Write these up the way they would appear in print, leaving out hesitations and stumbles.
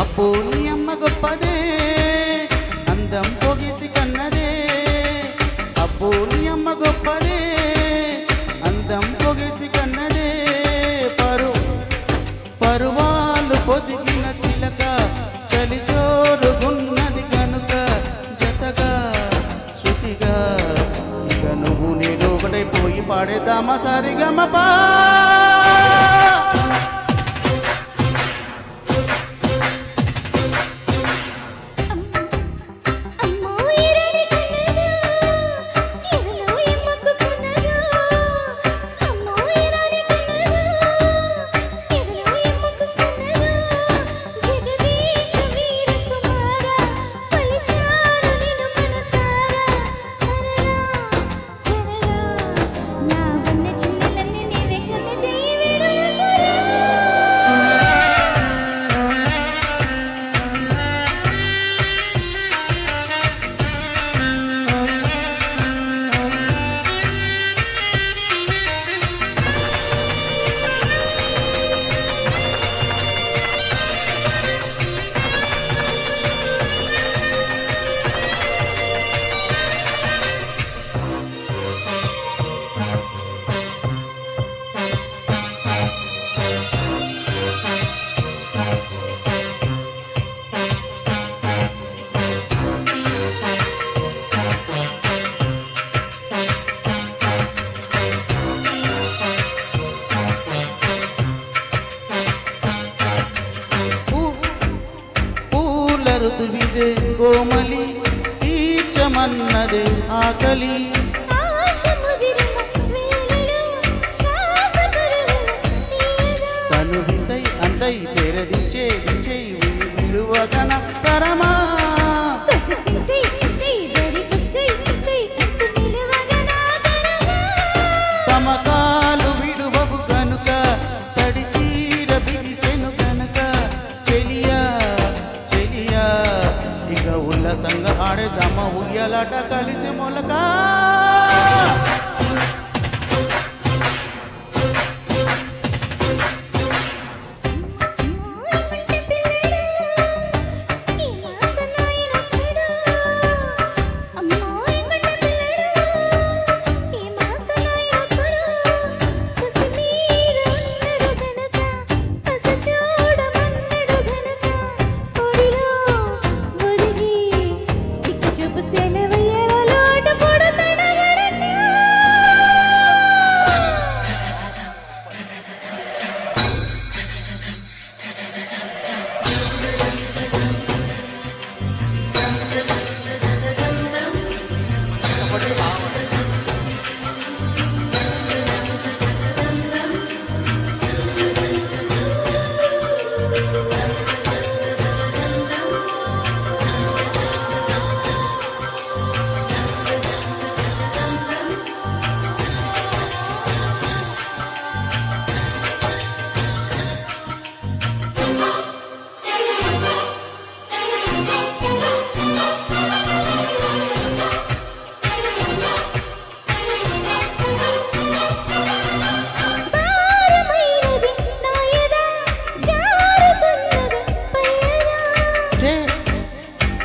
అబ్బో నీ అమ్మ గొప్పదే అందం పొగిసి కన్నదే అబ్బో నీ అమ్మ గొప్పదే అందం పొగిసి కన్నదే పరువాలు పొదిగిన చిలక చలి జోరుగున్నది కనుక జతగా శృతిగా ఇక నువ్వు నేను ఒకటైపోయి పాడేద్దామా సరిగమపా ಋತುವಿದೆ ಕೋಮಲಿ ಈಚಮನ್ನದೆ ಆಕಲಿ తను వింతై అంతై తెరదించే విడువగన పరమా తమకాలు విడువవు కనుక తడి చీర బిగిసెను కనుక చెలియా చెలియా ఇక ఉల్లసంగ ఆడేదమ్మ ఉయ్యలాట కలిసి మొలక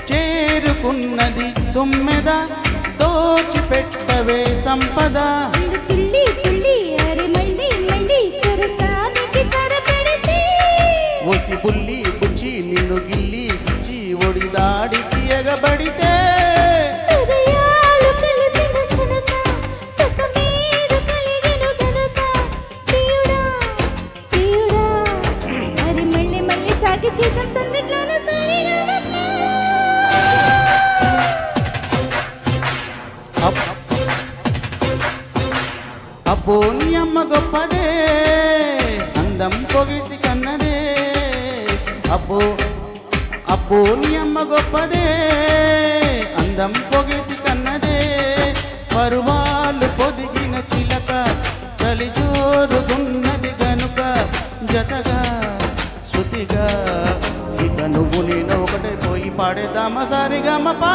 చేరుకున్నది తుమ్మెద దోచిపెట్టవే సంపద ఒసి బుల్లి బుచ్చి నిన్ను గిల్లి గిచ్చి ఒడిదాడికి ఎగబడితే అబ్బో నీ అమ్మ గొప్పదే అందం పొగిసి కన్నదే అబ్బో అబ్బో నీ అమ్మ గొప్పదే అందం పొగేసి కన్నదే పరువాలు పొదిగిన చిలక చలి జోరుగున్నది గనుక జతగా శృతిగా ఇక నువ్వు నేను ఒకటే పోయి పాడేద్దామా సారిగమపా